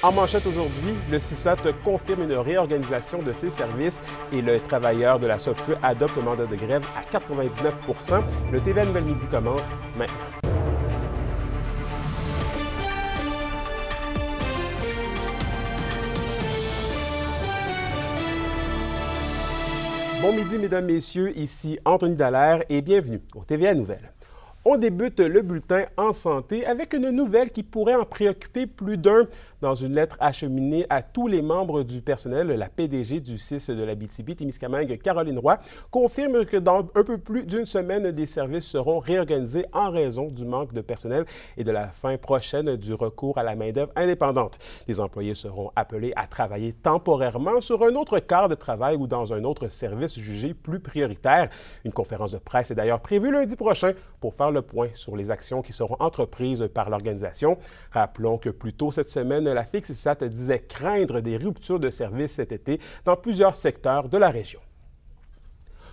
En manchette aujourd'hui, le CISAT confirme une réorganisation de ses services et le travailleur de la SOPFEU adopte un mandat de grève à 99 %. Le TVA Nouvelle Midi commence maintenant. Bon midi, mesdames, messieurs, ici Anthony Dallaire et bienvenue au TVA Nouvelles. On débute le bulletin en santé avec une nouvelle qui pourrait en préoccuper plus d'un. Dans une lettre acheminée à tous les membres du personnel, la PDG du CIS de l'Abitibi-Témiscamingue, Caroline Roy, confirme que dans un peu plus d'une semaine, des services seront réorganisés en raison du manque de personnel et de la fin prochaine du recours à la main-d'œuvre indépendante. Des employés seront appelés à travailler temporairement sur un autre quart de travail ou dans un autre service jugé plus prioritaire. Une conférence de presse est d'ailleurs prévue lundi prochain pour faire le point sur les actions qui seront entreprises par l'organisation. Rappelons que plus tôt cette semaine, la FIC-CISAT disait craindre des ruptures de services cet été dans plusieurs secteurs de la région.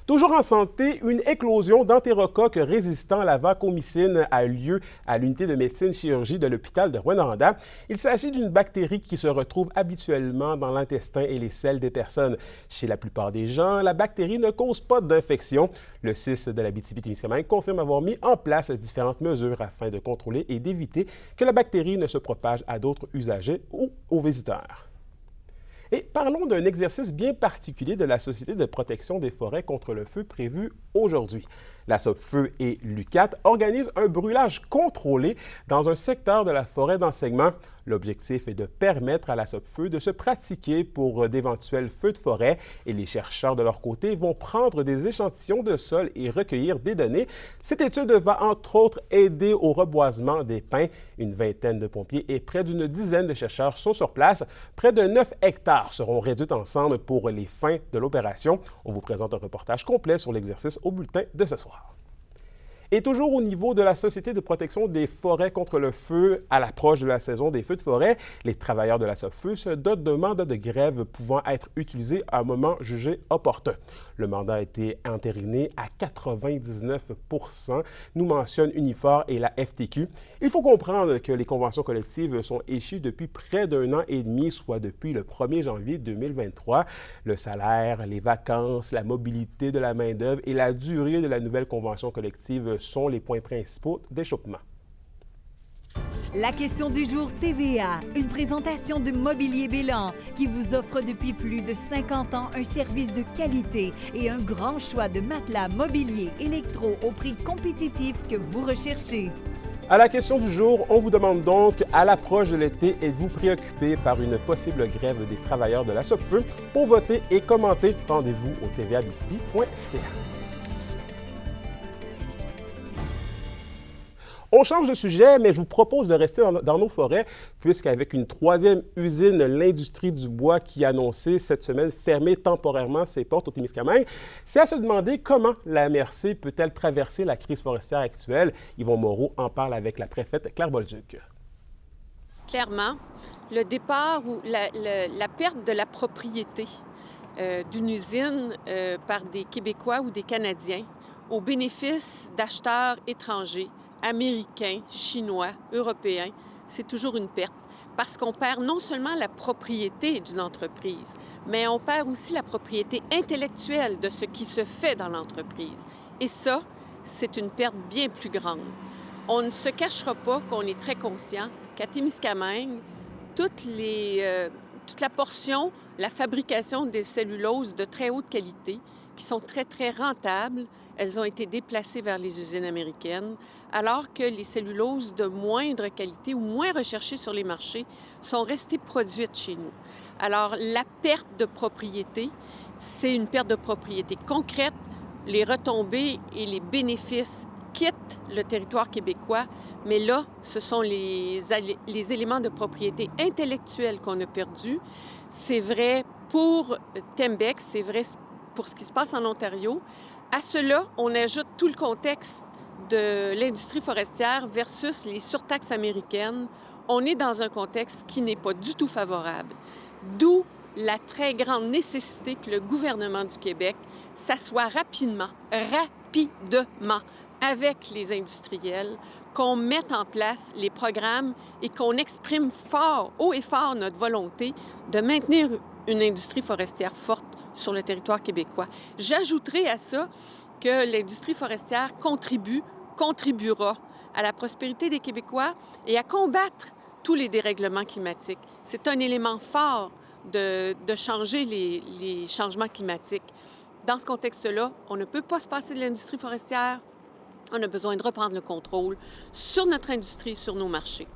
Toujours en santé, une éclosion d'entérocoques résistants à la vancomycine a eu lieu à l'unité de médecine-chirurgie de l'hôpital de Rouyn-Noranda. Il s'agit d'une bactérie qui se retrouve habituellement dans l'intestin et les selles des personnes. Chez la plupart des gens, la bactérie ne cause pas d'infection. Le CIS de l'Abitibi-Témiscamingue confirme avoir mis en place différentes mesures afin de contrôler et d'éviter que la bactérie ne se propage à d'autres usagers ou aux visiteurs. Et parlons d'un exercice bien particulier de la Société de protection des forêts contre le feu prévu aujourd'hui. La SOPFEU et l'UQAT organisent un brûlage contrôlé dans un secteur de la forêt d'enseignement. L'objectif est de permettre à la SOPFEU de se pratiquer pour d'éventuels feux de forêt et les chercheurs de leur côté vont prendre des échantillons de sol et recueillir des données. Cette étude va entre autres aider au reboisement des pins. Une vingtaine de pompiers et près d'une dizaine de chercheurs sont sur place. Près de 9 hectares seront réduits ensemble pour les fins de l'opération. On vous présente un reportage complet sur l'exercice au bulletin de ce soir. Et toujours au niveau de la Société de protection des forêts contre le feu, à l'approche de la saison des feux de forêt, les travailleurs de la SOPFEU se dotent d'un mandat de grève pouvant être utilisé à un moment jugé opportun. Le mandat a été entériné à 99 %, nous mentionne Unifor et la FTQ. Il faut comprendre que les conventions collectives sont échues depuis près d'un an et demi, soit depuis le 1er janvier 2023. Le salaire, les vacances, la mobilité de la main-d'œuvre et la durée de la nouvelle convention collective sont les points principaux d'échappement. La question du jour TVA, une présentation de Mobilier Bélan qui vous offre depuis plus de 50 ans un service de qualité et un grand choix de matelas mobilier électro au prix compétitif que vous recherchez. À la question du jour, on vous demande donc, à l'approche de l'été, êtes-vous préoccupé par une possible grève des travailleurs de la SOPFEU? Pour voter et commenter, rendez-vous au tvabitibi.ca. On change de sujet, mais je vous propose de rester dans nos forêts, puisqu'avec une troisième usine, l'industrie du bois qui a annoncé cette semaine fermer temporairement ses portes au Témiscamingue, c'est à se demander comment la MRC peut-elle traverser la crise forestière actuelle. Yvon Moreau en parle avec la préfète Claire Bolduc. Clairement, le départ ou la perte de la propriété d'une usine par des Québécois ou des Canadiens au bénéfice d'acheteurs étrangers, américains, chinois, européens, c'est toujours une perte parce qu'on perd non seulement la propriété d'une entreprise, mais on perd aussi la propriété intellectuelle de ce qui se fait dans l'entreprise. Et ça, c'est une perte bien plus grande. On ne se cachera pas qu'on est très conscient qu'à Témiscamingue, toute la portion, la fabrication des celluloses de très haute qualité, qui sont très, très rentables, elles ont été déplacées vers les usines américaines, alors que les celluloses de moindre qualité ou moins recherchées sur les marchés sont restées produites chez nous. Alors, la perte de propriété, c'est une perte de propriété concrète. Les retombées et les bénéfices quittent le territoire québécois, mais là, ce sont les éléments de propriété intellectuelle qu'on a perdus. C'est vrai pour Tembec, c'est vrai pour ce qui se passe en Ontario. À cela, on ajoute tout le contexte de l'industrie forestière versus les surtaxes américaines. On est dans un contexte qui n'est pas du tout favorable. D'où la très grande nécessité que le gouvernement du Québec s'assoie rapidement avec les industriels, qu'on mette en place les programmes et qu'on exprime fort, haut et fort, notre volonté de maintenir une industrie forestière forte sur le territoire québécois. J'ajouterai à ça que l'industrie forestière contribuera à la prospérité des Québécois et à combattre tous les dérèglements climatiques. C'est un élément fort de changer les changements climatiques. Dans ce contexte-là, on ne peut pas se passer de l'industrie forestière. On a besoin de reprendre le contrôle sur notre industrie, sur nos marchés.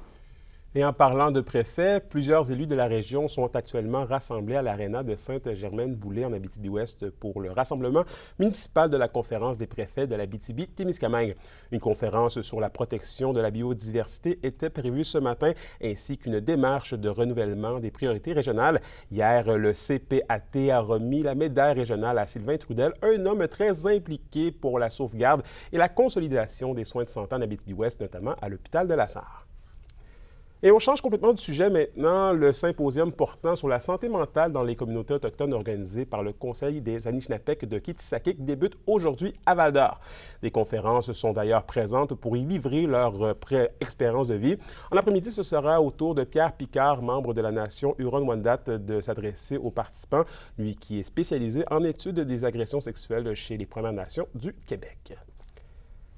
Et en parlant de préfets, plusieurs élus de la région sont actuellement rassemblés à l'aréna de Sainte-Germaine-Boulay en Abitibi-Ouest pour le rassemblement municipal de la conférence des préfets de l'Abitibi-Témiscamingue. Une conférence sur la protection de la biodiversité était prévue ce matin, ainsi qu'une démarche de renouvellement des priorités régionales. Hier, le CPAT a remis la médaille régionale à Sylvain Trudel, un homme très impliqué pour la sauvegarde et la consolidation des soins de santé en Abitibi-Ouest, notamment à l'hôpital de la Sarre. Et on change complètement de sujet maintenant. Le symposium portant sur la santé mentale dans les communautés autochtones organisé par le Conseil des Anishinaabeg de Kitsakik débute aujourd'hui à Val-d'Or. Des conférences sont d'ailleurs présentes pour y livrer leur expérience de vie. En après-midi, ce sera au tour de Pierre Picard, membre de la nation Huron-Wendat, de s'adresser aux participants, lui qui est spécialisé en études des agressions sexuelles chez les Premières Nations du Québec.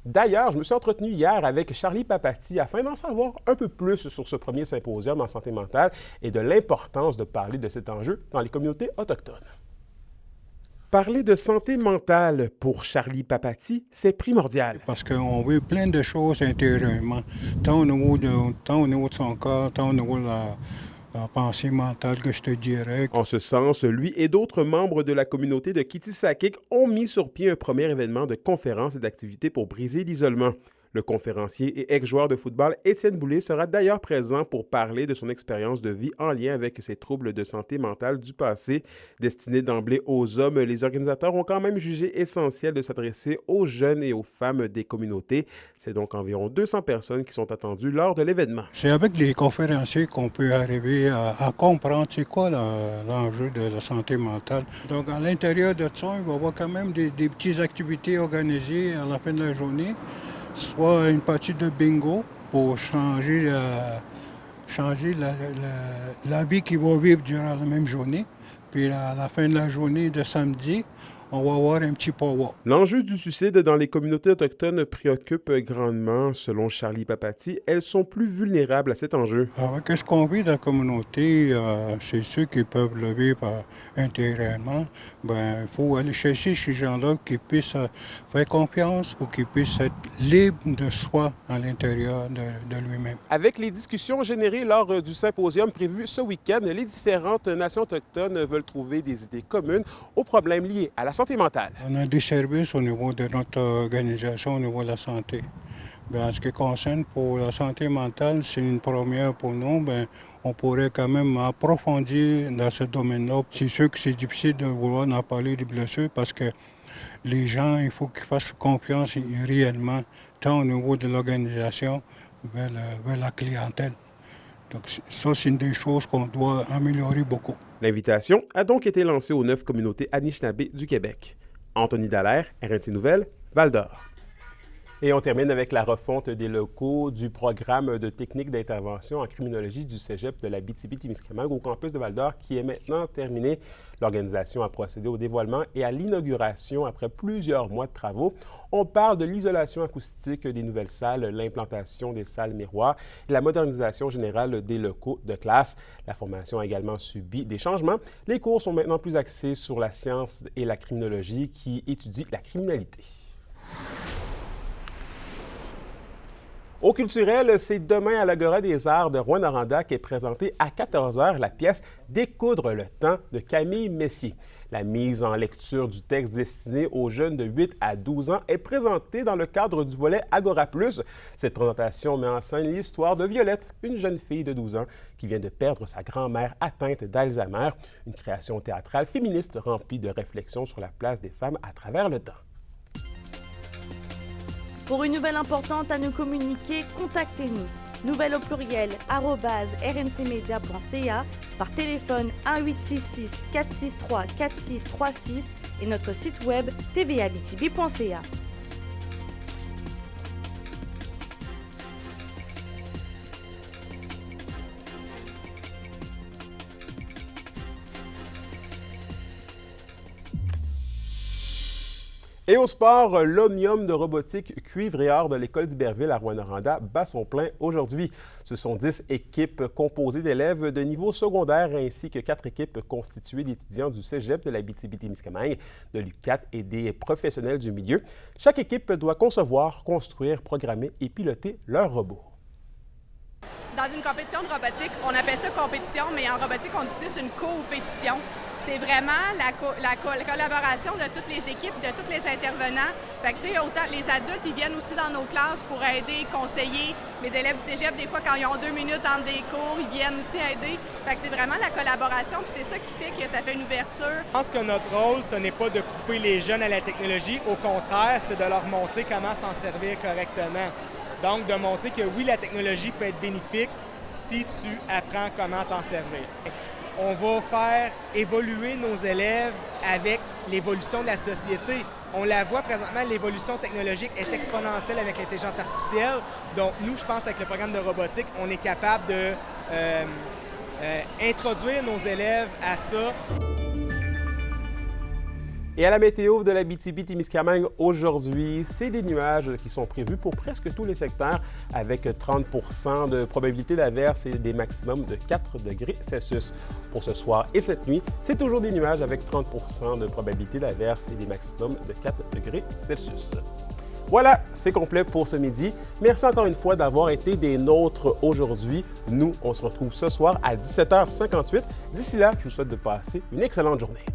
D'ailleurs, je me suis entretenu hier avec Charlie Papati afin d'en savoir un peu plus sur ce premier symposium en santé mentale et de l'importance de parler de cet enjeu dans les communautés autochtones. Parler de santé mentale pour Charlie Papati, c'est primordial. Parce qu'on veut plein de choses intérieurement, tant au niveau de son corps, tant au niveau de la pensée mentale que je te dirais. En ce sens, lui et d'autres membres de la communauté de Kitsakik ont mis sur pied un premier événement de conférences et d'activités pour briser l'isolement. Le conférencier et ex-joueur de football Étienne Boulay sera d'ailleurs présent pour parler de son expérience de vie en lien avec ses troubles de santé mentale du passé. Destinés d'emblée aux hommes, les organisateurs ont quand même jugé essentiel de s'adresser aux jeunes et aux femmes des communautés. C'est donc environ 200 personnes qui sont attendues lors de l'événement. C'est avec les conférenciers qu'on peut arriver à comprendre c'est quoi l'enjeu de la santé mentale. Donc à l'intérieur de ça, il va y avoir quand même des petites activités organisées à la fin de la journée. Soit une partie de bingo pour changer la vie qu'ils vont vivre durant la même journée. Puis à la fin de la journée de samedi, on va avoir un petit power. L'enjeu du suicide dans les communautés autochtones préoccupe grandement. Selon Charlie Papati, elles sont plus vulnérables à cet enjeu. Avec ce qu'on vit dans la communauté, c'est ceux qui peuvent le vivre intérieurement. Il faut aller chercher ces gens-là qui puissent faire confiance ou qui puissent être libres de soi à l'intérieur de lui-même. Avec les discussions générées lors du symposium prévu ce week-end, les différentes nations autochtones veulent trouver des idées communes aux problèmes liés à la santé mentale. On a des services au niveau de notre organisation, au niveau de la santé. En ce qui concerne pour la santé mentale, c'est une première pour nous. On pourrait quand même approfondir dans ce domaine-là. C'est sûr que c'est difficile de vouloir en parler des blessures parce que les gens, il faut qu'ils fassent confiance réellement, tant au niveau de l'organisation vers la clientèle. Donc ça, c'est une des choses qu'on doit améliorer beaucoup. L'invitation a donc été lancée aux 9 communautés Anishinaabe du Québec. Anthony Dallaire, RNC Nouvelles, Val-d'Or. Et on termine avec la refonte des locaux du programme de techniques d'intervention en criminologie du Cégep de l'Abitibi-Témiscamingue au campus de Val-d'Or qui est maintenant terminé. L'organisation a procédé au dévoilement et à l'inauguration après plusieurs mois de travaux. On parle de l'isolation acoustique des nouvelles salles, l'implantation des salles miroirs et la modernisation générale des locaux de classe. La formation a également subi des changements. Les cours sont maintenant plus axés sur la science et la criminologie qui étudie la criminalité. Au culturel, c'est demain à l'Agora des Arts de Rouyn-Noranda qu'est présentée à 14h la pièce « Découdre le temps » de Camille Messier. La mise en lecture du texte destiné aux jeunes de 8 à 12 ans est présentée dans le cadre du volet Agora Plus. Cette présentation met en scène l'histoire de Violette, une jeune fille de 12 ans qui vient de perdre sa grand-mère atteinte d'Alzheimer, une création théâtrale féministe remplie de réflexions sur la place des femmes à travers le temps. Pour une nouvelle importante à nous communiquer, contactez-nous. Nouvelle au pluriel @rncmedia.ca, par téléphone 1-866 463 4636 et notre site web tvabitibi.ca. Et au sport, l'Omnium de robotique cuivre et or de l'École d'Iberville à Rouyn-Noranda bat son plein aujourd'hui. Ce sont 10 équipes composées d'élèves de niveau secondaire ainsi que 4 équipes constituées d'étudiants du cégep de l'Abitibi-Témiscamingue, de l'UQAT et des professionnels du milieu. Chaque équipe doit concevoir, construire, programmer et piloter leur robot. Dans une compétition de robotique, on appelle ça compétition, mais en robotique, on dit plus une compétition. C'est vraiment la collaboration de toutes les équipes, de tous les intervenants. Fait que, tu sais, autant les adultes, ils viennent aussi dans nos classes pour aider, conseiller. Mes élèves du cégep, des fois, quand ils ont 2 minutes entre des cours, ils viennent aussi aider. Fait que c'est vraiment la collaboration, puis c'est ça qui fait que ça fait une ouverture. Je pense que notre rôle, ce n'est pas de couper les jeunes à la technologie. Au contraire, c'est de leur montrer comment s'en servir correctement. Donc, de montrer que oui, la technologie peut être bénéfique si tu apprends comment t'en servir. On va faire évoluer nos élèves avec l'évolution de la société. On la voit présentement, l'évolution technologique est exponentielle avec l'intelligence artificielle. Donc, nous, je pense, avec le programme de robotique, on est capable de introduire nos élèves à ça. Et à la météo de l'Abitibi-Témiscamingue aujourd'hui, c'est des nuages qui sont prévus pour presque tous les secteurs avec 30 % de probabilité d'averse et des maximums de 4 degrés Celsius. Pour ce soir et cette nuit, c'est toujours des nuages avec 30 % de probabilité d'averse et des maximums de 4 degrés Celsius. Voilà, c'est complet pour ce midi. Merci encore une fois d'avoir été des nôtres aujourd'hui. Nous, on se retrouve ce soir à 17h58. D'ici là, je vous souhaite de passer une excellente journée.